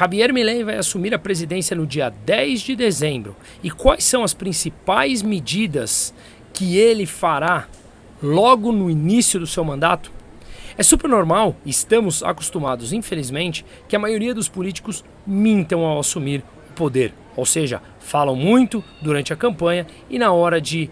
Javier Milei vai assumir a presidência no dia 10 de dezembro. E quais são as principais medidas que ele fará logo no início do seu mandato? É super normal, e estamos acostumados, infelizmente, que a maioria dos políticos mintam ao assumir o poder. Ou seja, falam muito durante a campanha e na hora de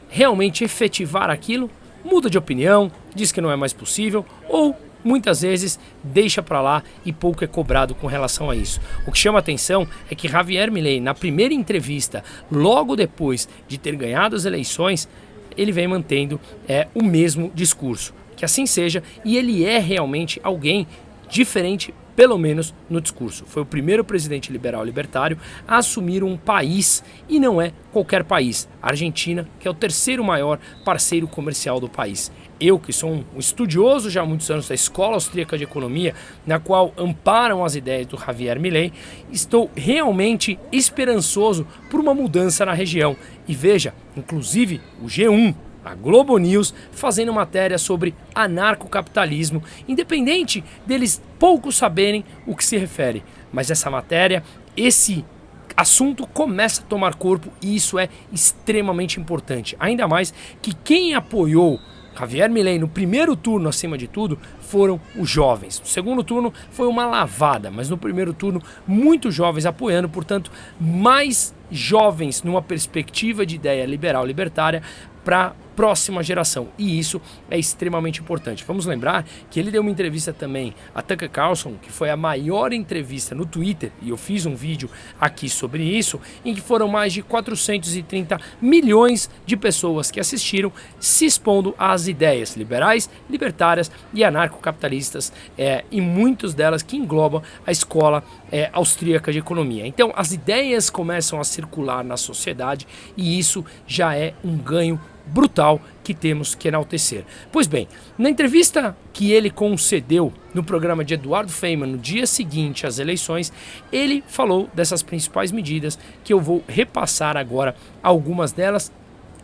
realmente efetivar aquilo, muda de opinião, diz que não é mais possível ou muitas vezes deixa para lá e pouco é cobrado com relação a isso. O que chama atenção é que Javier Milei, na primeira entrevista, logo depois de ter ganhado as eleições, ele vem mantendo o mesmo discurso. Que assim seja, e ele é realmente alguém diferente, pelo menos no discurso. Foi o primeiro presidente liberal libertário a assumir um país, e não é qualquer país. A Argentina, que é o terceiro maior parceiro comercial do país. Eu, que sou um estudioso já há muitos anos da Escola Austríaca de Economia, na qual amparam as ideias do Javier Milei, estou realmente esperançoso por uma mudança na região. E veja, inclusive o G1, a Globo News, fazendo matéria sobre anarcocapitalismo, independente deles pouco saberem o que se refere. Mas essa matéria, esse assunto começa a tomar corpo e isso é extremamente importante. Ainda mais que quem apoiou Javier Milei no primeiro turno, acima de tudo, foram os jovens. No segundo turno foi uma lavada, mas no primeiro turno muitos jovens apoiando, portanto, mais jovens numa perspectiva de ideia liberal libertária para a próxima geração, e isso é extremamente importante. Vamos lembrar que ele deu uma entrevista também a Tucker Carlson, que foi a maior entrevista no Twitter, e eu fiz um vídeo aqui sobre isso, em que foram mais de 430 milhões de pessoas que assistiram, se expondo às ideias liberais, libertárias e anarcocapitalistas, e muitas delas que englobam a escola austríaca de economia. Então as ideias começam a circular na sociedade e isso já é um ganho brutal que temos que enaltecer. Pois bem, na entrevista que ele concedeu no programa de Eduardo Feynman no dia seguinte às eleições, ele falou dessas principais medidas que eu vou repassar agora, algumas delas,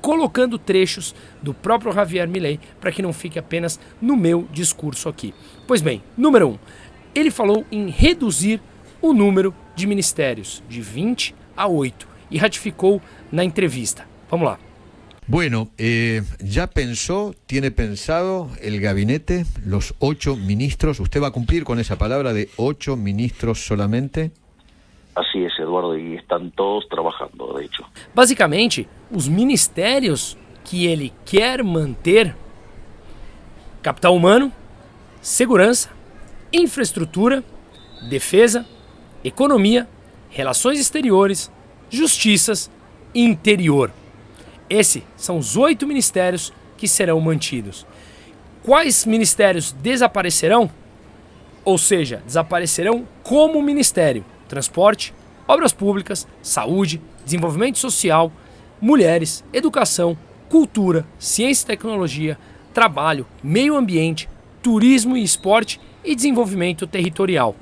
colocando trechos do próprio Javier Milei para que não fique apenas no meu discurso aqui. Pois bem, número 1, ele falou em reduzir o número de ministérios de 20 a 8 e ratificou na entrevista. Vamos lá. Bueno, ¿ya tiene pensado el gabinete, los 8 ministros? ¿Usted va a cumplir con esa palabra de 8 ministros solamente? Así es, Eduardo, y están todos trabajando, de hecho. Basicamente, os ministérios que ele quer manter: capital humano, segurança, infraestrutura, defesa, economia, relações exteriores, justiças e interior. Esses são os 8 ministérios que serão mantidos. Quais ministérios desaparecerão? Ou seja, desaparecerão como ministério: transporte, obras públicas, saúde, desenvolvimento social, mulheres, educação, cultura, ciência e tecnologia, trabalho, meio ambiente, turismo e esporte e desenvolvimento territorial.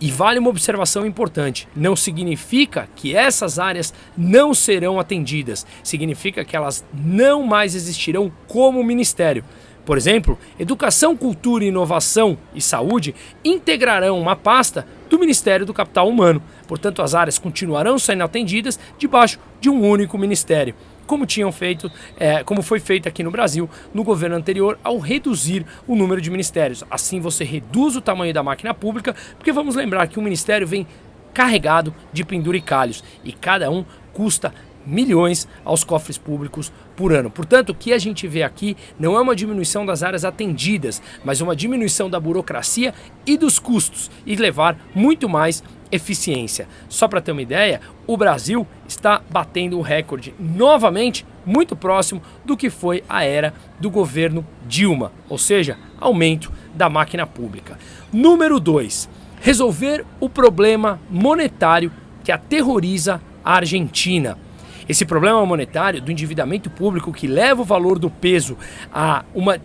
E vale uma observação importante: não significa que essas áreas não serão atendidas, significa que elas não mais existirão como ministério. Por exemplo, educação, cultura, inovação e saúde integrarão uma pasta do Ministério do Capital Humano. Portanto, as áreas continuarão sendo atendidas debaixo de um único ministério, como foi feito aqui no Brasil no governo anterior ao reduzir o número de ministérios. Assim você reduz o tamanho da máquina pública, porque vamos lembrar que um ministério vem carregado de penduricalhos e cada um custa milhões aos cofres públicos por ano. Portanto, o que a gente vê aqui não é uma diminuição das áreas atendidas, mas uma diminuição da burocracia e dos custos e levar muito mais eficiência. Só para ter uma ideia, o Brasil está batendo o recorde novamente, muito próximo do que foi a era do governo Dilma, ou seja, aumento da máquina pública. Número 2, resolver o problema monetário que aterroriza a Argentina. Esse problema monetário do endividamento público que leva o valor do peso a uma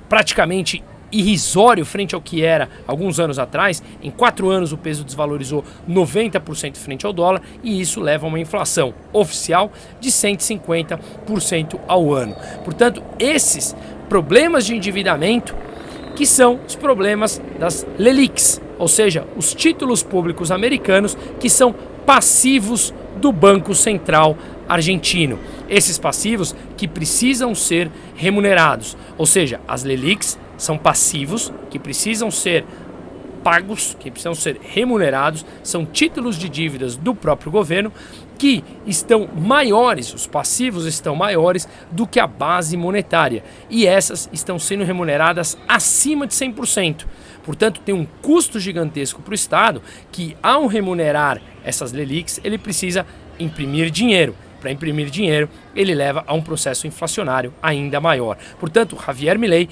praticamente irrisório frente ao que era alguns anos atrás. Em 4 anos o peso desvalorizou 90% frente ao dólar e isso leva a uma inflação oficial de 150% ao ano. Portanto, esses problemas de endividamento que são os problemas das LELIQs, ou seja, os títulos públicos americanos que são passivos do Banco Central argentino. Esses passivos que precisam ser remunerados, ou seja, as LELIQs são passivos que precisam ser pagos, que precisam ser remunerados, são títulos de dívidas do próprio governo que estão maiores, os passivos estão maiores do que a base monetária e essas estão sendo remuneradas acima de 100%. Portanto, tem um custo gigantesco para o Estado que, ao remunerar essas LELIQs, ele precisa imprimir dinheiro. Para imprimir dinheiro, ele leva a um processo inflacionário ainda maior. Portanto, Javier Milei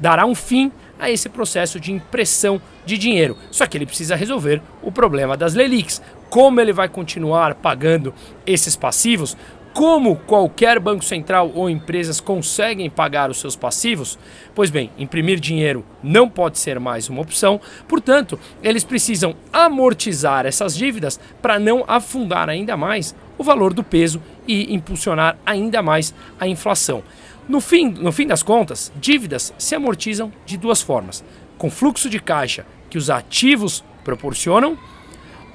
dará um fim a esse processo de impressão de dinheiro. Só que ele precisa resolver o problema das LELIQs. Como ele vai continuar pagando esses passivos? Como qualquer banco central ou empresas conseguem pagar os seus passivos? Pois bem, imprimir dinheiro não pode ser mais uma opção, portanto, eles precisam amortizar essas dívidas para não afundar ainda mais o valor do peso e impulsionar ainda mais a inflação. No fim das contas, dívidas se amortizam de duas formas: com fluxo de caixa que os ativos proporcionam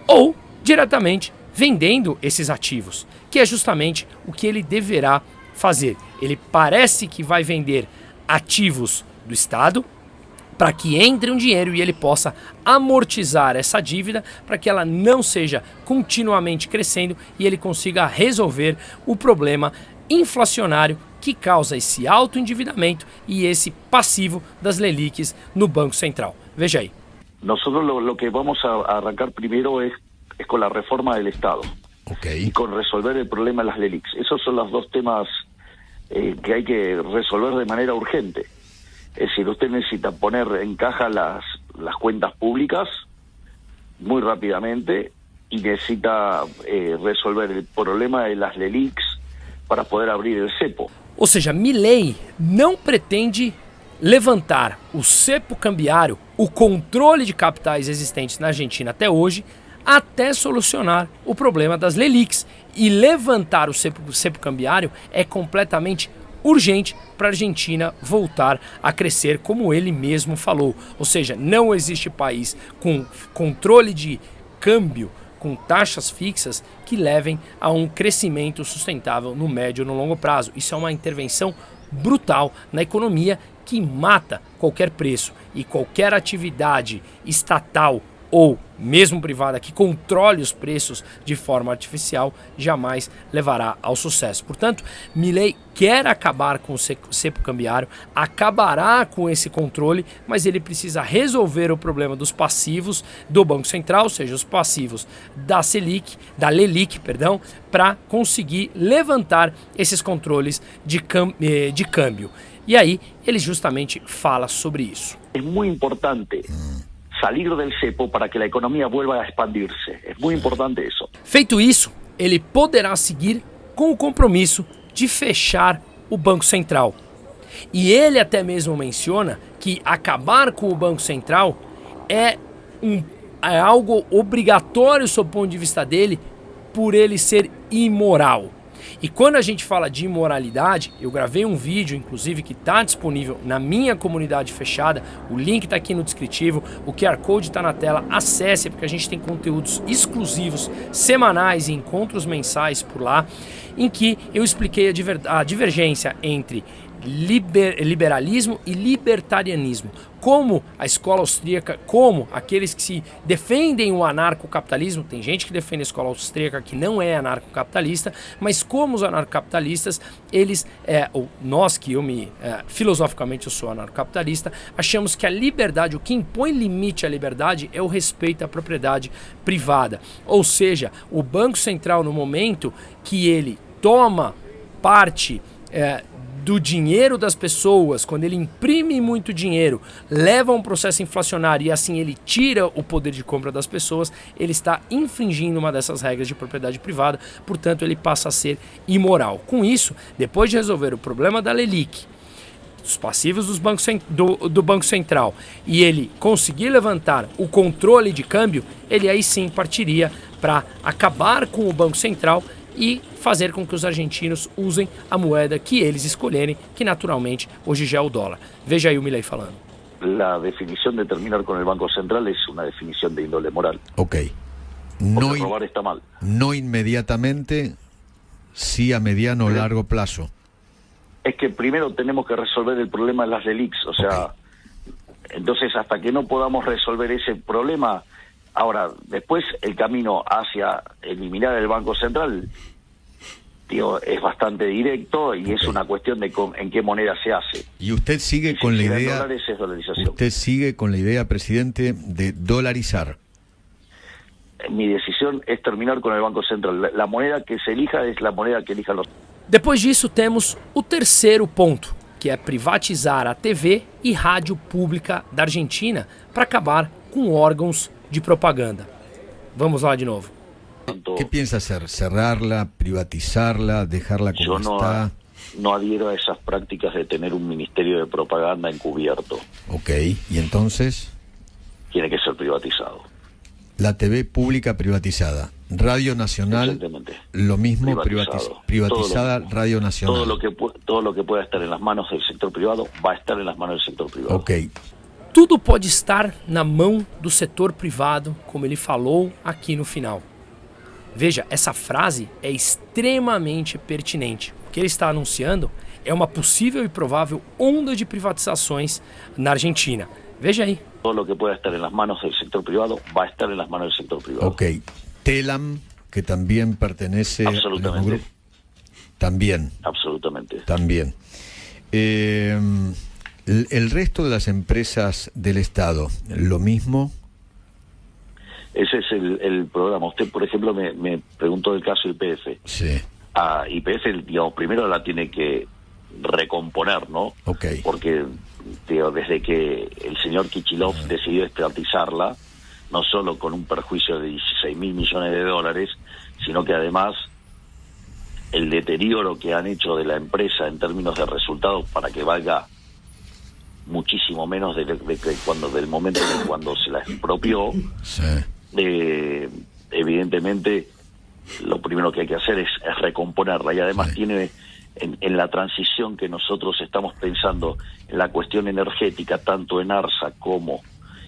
ou diretamente vendendo esses ativos, que é justamente o que ele deverá fazer. Ele parece que vai vender ativos do Estado para que entre um dinheiro e ele possa amortizar essa dívida para que ela não seja continuamente crescendo e ele consiga resolver o problema inflacionário que causa esse alto endividamento e esse passivo das LELIQs no Banco Central. Veja aí. Nosotros lo que vamos a arrancar primero es con la reforma del Estado. Okay. Y con resolver el problema de las LELIQs. Esos son los dos temas que hay que resolver de manera urgente. Es decir, usted necesita poner en caja las cuentas públicas muy rápidamente y necesita resolver el problema de las LELIQs para poder abrir el cepo. Ou seja, Milei não pretende levantar o cepo cambiário, o controle de capitais existentes na Argentina até hoje, até solucionar o problema das LELIQs. E levantar o cepo cambiário é completamente urgente para a Argentina voltar a crescer, como ele mesmo falou. Ou seja, não existe país com controle de câmbio, com taxas fixas, que levem a um crescimento sustentável no médio e no longo prazo. Isso é uma intervenção brutal na economia que mata qualquer preço e qualquer atividade estatal ou mesmo privada que controle os preços de forma artificial jamais levará ao sucesso. Portanto, Milei quer acabar com o cepo cambiário, acabará com esse controle, mas ele precisa resolver o problema dos passivos do Banco Central, ou seja, os passivos da LELIQ, para conseguir levantar esses controles de câmbio. E aí, ele justamente fala sobre isso. É muito importante salir del cepo para que a economia vuelva a expandir-se. É muito importante isso. Feito isso, ele poderá seguir com o compromisso de fechar o Banco Central. E ele até mesmo menciona que acabar com o Banco Central é algo obrigatório sob o ponto de vista dele, por ele ser imoral. E quando a gente fala de imoralidade, eu gravei um vídeo, inclusive, que está disponível na minha comunidade fechada, o link está aqui no descritivo, o QR Code está na tela, acesse, porque a gente tem conteúdos exclusivos, semanais e encontros mensais por lá, em que eu expliquei a divergência entre liberalismo e libertarianismo. Como a escola austríaca, como aqueles que se defendem o anarcocapitalismo, tem gente que defende a escola austríaca que não é anarcocapitalista, mas como os anarcocapitalistas, eles, ou nós que filosoficamente eu sou anarcocapitalista, achamos que a liberdade, o que impõe limite à liberdade é o respeito à propriedade privada. Ou seja, o Banco Central, no momento que ele toma parte do dinheiro das pessoas, quando ele imprime muito dinheiro, leva a um processo inflacionário e assim ele tira o poder de compra das pessoas, ele está infringindo uma dessas regras de propriedade privada, portanto ele passa a ser imoral. Com isso, depois de resolver o problema da LELIQ, dos passivos do Banco Central, e ele conseguir levantar o controle de câmbio, ele aí sim partiria para acabar com o Banco Central e fazer com que os argentinos usem a moeda que eles escolherem, que naturalmente hoje já é o dólar. Veja aí o Milei falando. la definición de terminar con el Banco Central es una definición de índole moral. Ok. Porque robar está mal. No inmediatamente, sí a mediano o largo plazo. Es que primero tenemos que resolver el problema de las LELIQs, o sea, entonces hasta que no podamos resolver ese problema, ahora, después el camino hacia eliminar el Banco Central, digo, es bastante directo y es una cuestión de en qué moneda se hace. Y usted sigue con la idea, dólares es dolarización. usted sigue con la idea, presidente, de dolarizar. Mi decisión es terminar con el Banco Central. La moneda que se elija es la moneda que elijan los... Depois disso, temos o terceiro ponto, que é privatizar a TV e rádio pública da Argentina para acabar com órgãos de propaganda. Vamos lá de novo. ¿Qué piensa hacer? ¿Cerrarla, privatizarla, dejarla como Yo está? no adhiero a esas prácticas de tener un ministerio de propaganda encubierto. Ok, ¿y entonces? Tiene que ser privatizado. La TV pública privatizada. Radio Nacional, Exactamente. lo mismo, Privatizado. privatizada Todo lo mismo. Radio Nacional. Todo lo que pueda estar en las manos del sector privado va a estar en las manos del sector privado. Ok, Tudo pode estar na mão do setor privado, como ele falou aqui no final. Veja, essa frase é extremamente pertinente. O que ele está anunciando é uma possível e provável onda de privatizações na Argentina. Veja aí. Todo lo que pueda estar en las manos del sector privado va a estar en las manos del sector privado. ok. Telam, que también pertenece al mismo Absolutamente. grupo. También, Absolutamente. también. El resto de las empresas del Estado, lo mismo. Ese es el programa. Usted, por ejemplo, me preguntó del caso YPF. Sí, A YPF, digamos, primero la tiene que recomponer, ¿no? ok. Porque digo, desde que el señor Kichilov decidió estatizarla, no solo con un perjuicio de 16.000 millones de dólares, sino que además el deterioro que han hecho de la empresa en términos de resultados para que valga muchísimo menos del momento de cuando se la expropió, Sí. evidentemente lo primero que hay que hacer es recomponerla, y además Sí. tiene en la transición que nosotros estamos pensando en la cuestión energética, tanto en ARSA como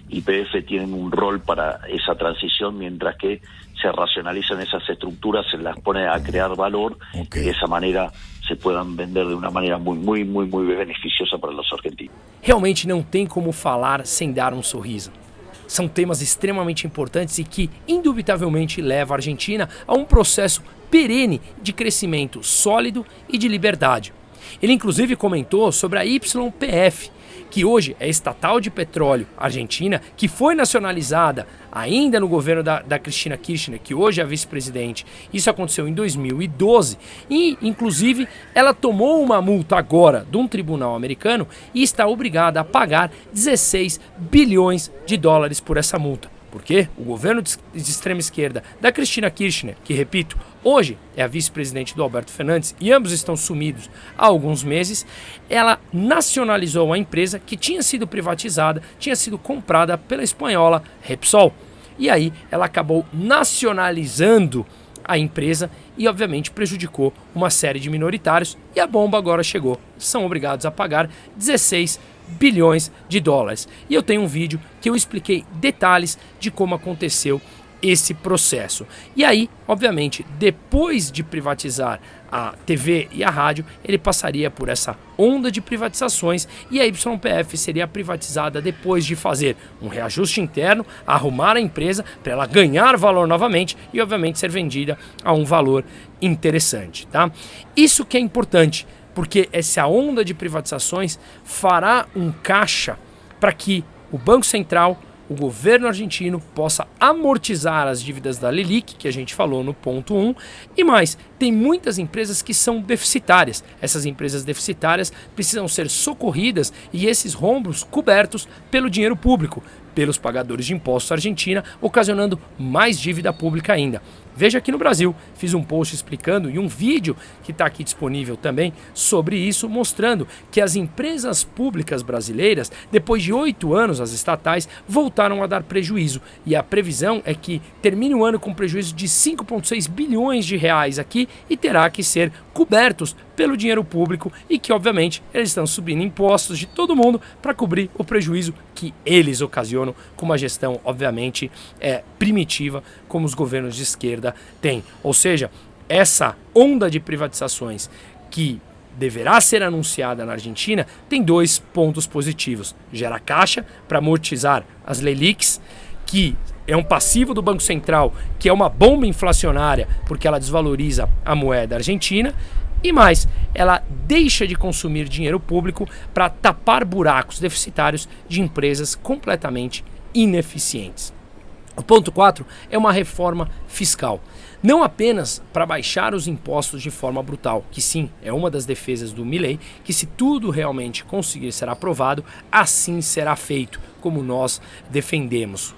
YPF tienen un rol para esa transición, mientras que se racionalizan esas estructuras, se las pone a crear valor, Ok. y de esa manera se puedan vender de una manera muy beneficiosa para los argentinos. Realmente não tem como falar sem dar um sorriso. São temas extremamente importantes e que, indubitavelmente, levam a Argentina a um processo perene de crescimento sólido e de liberdade. Ele inclusive comentou sobre a YPF, que hoje é estatal de petróleo argentina, que foi nacionalizada ainda no governo da Cristina Kirchner, que hoje é a vice-presidente. Isso aconteceu em 2012 e, inclusive, ela tomou uma multa agora de um tribunal americano e está obrigada a pagar 16 bilhões de dólares por essa multa. Porque o governo de extrema esquerda da Cristina Kirchner, que, repito, hoje é a vice-presidente do Alberto Fernandes e ambos estão sumidos há alguns meses, ela nacionalizou a empresa que tinha sido privatizada, tinha sido comprada pela espanhola Repsol. E aí ela acabou nacionalizando a empresa e, obviamente, prejudicou uma série de minoritários, e a bomba agora chegou. São obrigados a pagar 16 bilhões de dólares. E eu tenho um vídeo que eu expliquei detalhes de como aconteceu esse processo. E aí, obviamente, depois de privatizar a TV e a rádio, ele passaria por essa onda de privatizações e a YPF seria privatizada depois de fazer um reajuste interno, arrumar a empresa para ela ganhar valor novamente e, obviamente, ser vendida a um valor interessante, tá? Isso que é importante, porque essa onda de privatizações fará um caixa para que o Banco Central, o governo argentino, possa amortizar as dívidas da LELIQ, que a gente falou no ponto 1, e mais, tem muitas empresas que são deficitárias. Essas empresas deficitárias precisam ser socorridas e esses rombos cobertos pelo dinheiro público, pelos pagadores de impostos argentina, ocasionando mais dívida pública ainda. Veja aqui no Brasil, fiz um post explicando e um vídeo que está aqui disponível também sobre isso, mostrando que as empresas públicas brasileiras, depois de 8 anos, as estatais, voltaram a dar prejuízo. E a previsão é que termine o ano com prejuízo de 5,6 bilhões de reais aqui e terá que ser cobertos pelo dinheiro público e que, obviamente, eles estão subindo impostos de todo mundo para cobrir o prejuízo que eles ocasionam com uma gestão, obviamente, primitiva, como os governos de esquerda têm. Ou seja, essa onda de privatizações que deverá ser anunciada na Argentina tem 2 pontos positivos. Gera caixa para amortizar as LELIQs, que é um passivo do Banco Central, que é uma bomba inflacionária porque ela desvaloriza a moeda argentina. E mais, ela deixa de consumir dinheiro público para tapar buracos deficitários de empresas completamente ineficientes. O ponto 4 é uma reforma fiscal. Não apenas para baixar os impostos de forma brutal, que sim, é uma das defesas do Milei, que se tudo realmente conseguir ser aprovado, assim será feito, como nós defendemos,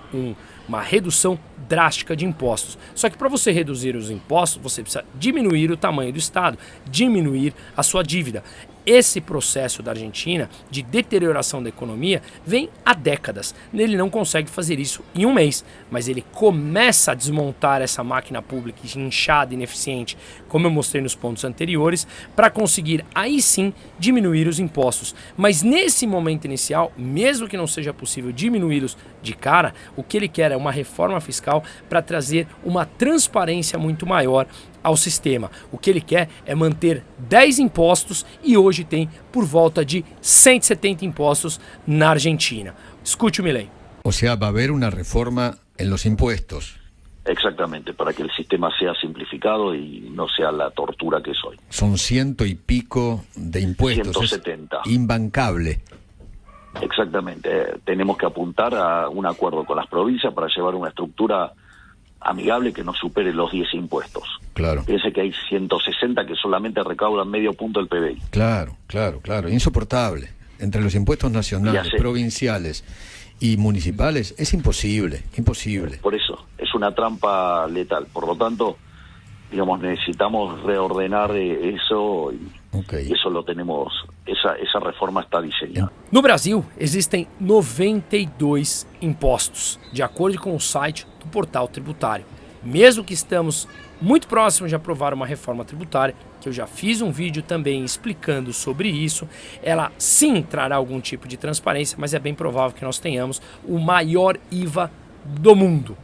uma redução drástica de impostos. Só que para você reduzir os impostos, você precisa diminuir o tamanho do Estado, diminuir a sua dívida. Esse processo da Argentina de deterioração da economia vem há décadas. Ele não consegue fazer isso em um mês, mas ele começa a desmontar essa máquina pública inchada, ineficiente, como eu mostrei nos pontos anteriores, para conseguir aí sim diminuir os impostos. Mas nesse momento inicial, mesmo que não seja possível diminuí-los de cara, o que ele quer é uma reforma fiscal para trazer uma transparência muito maior ao sistema. O que ele quer é manter 10 impostos e hoje tem por volta de 170 impostos na Argentina. Escute o Milei. O sea, va a haber una reforma en los impuestos. Exactamente, para que el sistema sea simplificado y no sea la tortura que es hoy. Son 100 y pico de impuestos. 170. Es imbancable. Exactamente. Tenemos que apuntar a un acuerdo con las provincias para llevar una estructura amigable que no supere los 10 impuestos. Claro. Piense que hay 160 que solamente recaudan medio punto del PBI. Claro. Insoportable. Entre los impuestos nacionales, provinciales y municipales es imposible. Por eso, es una trampa letal. Por lo tanto, digamos, necesitamos reordenar eso y eso lo tenemos, esa reforma está diseñada. No Brasil, existem 92 impostos, de acordo com o site do portal tributário. Mesmo que estamos muito próximos de aprovar uma reforma tributária, que eu já fiz um vídeo também explicando sobre isso, ela sim trará algum tipo de transparência, mas é bem provável que nós tenhamos o maior IVA do mundo.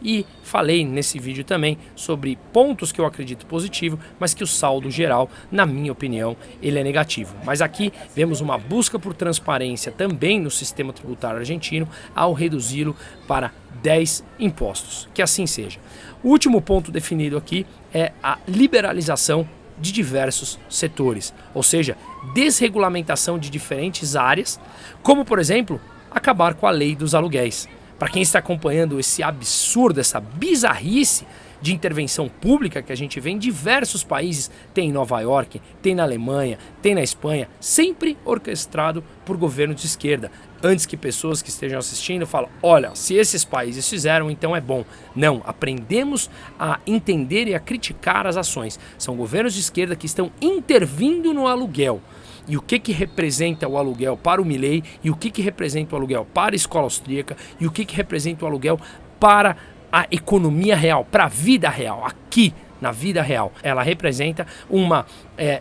E falei nesse vídeo também sobre pontos que eu acredito positivo, mas que o saldo geral, na minha opinião, ele é negativo. Mas aqui vemos uma busca por transparência também no sistema tributário argentino ao reduzi-lo para 10 impostos. Que assim seja. O último ponto definido aqui é a liberalização de diversos setores, ou seja, desregulamentação de diferentes áreas, como por exemplo, acabar com a lei dos aluguéis. Para quem está acompanhando esse absurdo, essa bizarrice de intervenção pública que a gente vê em diversos países, tem em Nova York, tem na Alemanha, tem na Espanha, sempre orquestrado por governos de esquerda. Antes que pessoas que estejam assistindo falem, olha, se esses países fizeram, então é bom. Não, aprendemos a entender e a criticar as ações. São governos de esquerda que estão intervindo no aluguel. E o que representa o aluguel para o Milei, e o que representa o aluguel para a escola austríaca, e o que representa o aluguel para a economia real, para a vida real, aqui na vida real. Ela representa uma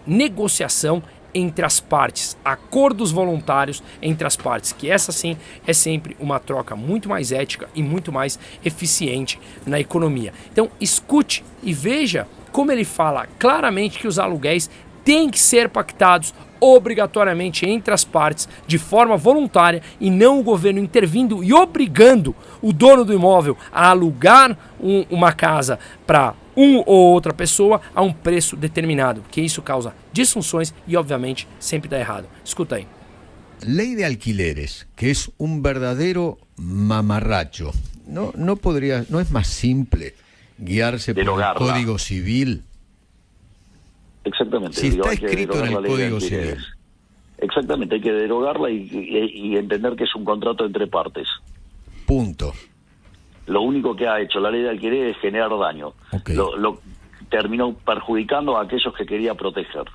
negociação entre as partes, acordos voluntários entre as partes, que essa sim é sempre uma troca muito mais ética e muito mais eficiente na economia. Então escute e veja como ele fala claramente que os aluguéis têm que ser pactados obrigatoriamente entre as partes de forma voluntária e não o governo intervindo e obrigando o dono do imóvel a alugar uma casa para ou outra pessoa a um preço determinado, porque isso causa disfunções e obviamente sempre dá errado. Escuta aí. Ley de alquileres, que es un verdadero mamarracho. ¿No es más simple guiarse por el Código Civil? Exactamente. Si está escrito en el Código Civil. Exactamente, hay que derogarla y entender que es un contrato entre partes. Punto. Lo único que ha hecho la ley de alquiler es generar daño. Okay. Lo terminó perjudicando a aquellos que quería proteger.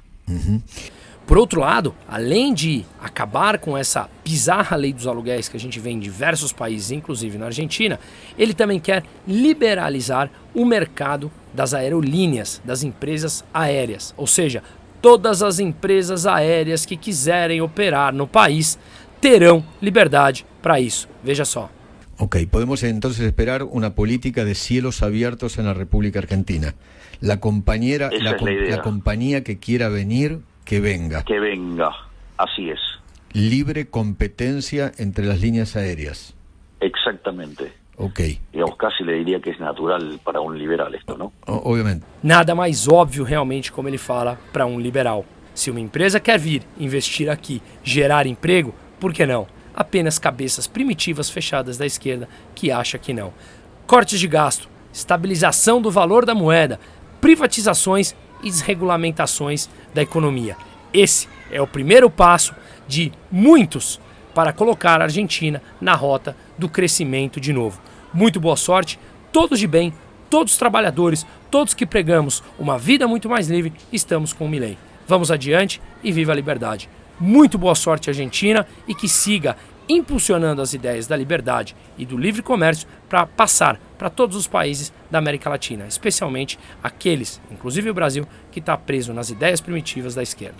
Por outro lado, além de acabar com essa bizarra lei dos aluguéis que a gente vê em diversos países, inclusive na Argentina, ele também quer liberalizar o mercado das aerolíneas, das empresas aéreas. Ou seja, todas as empresas aéreas que quiserem operar no país terão liberdade para isso. Veja só. Ok, podemos entonces esperar una política de cielos abiertos en la República Argentina. La compañía que quiera venir, que venga. Que venga, así es. Libre competencia entre las líneas aéreas. Exactamente. Ok. Digamos, casi le diría que es natural para un liberal esto, ¿no? Obviamente. Nada mais óbvio realmente, como ele fala, para um liberal. Se uma empresa quer vir investir aqui, gerar emprego, por que não? Apenas cabeças primitivas fechadas da esquerda que acha que não. Cortes de gasto, estabilização do valor da moeda, privatizações e desregulamentações da economia. Esse é o primeiro passo de muitos para colocar a Argentina na rota do crescimento de novo. Muito boa sorte, todos de bem, todos trabalhadores, todos que pregamos uma vida muito mais livre, estamos com o Milei. Vamos adiante e viva a liberdade. Muito boa sorte, Argentina, e que siga impulsionando as ideias da liberdade e do livre comércio para passar para todos os países da América Latina, especialmente aqueles, inclusive o Brasil, que está preso nas ideias primitivas da esquerda.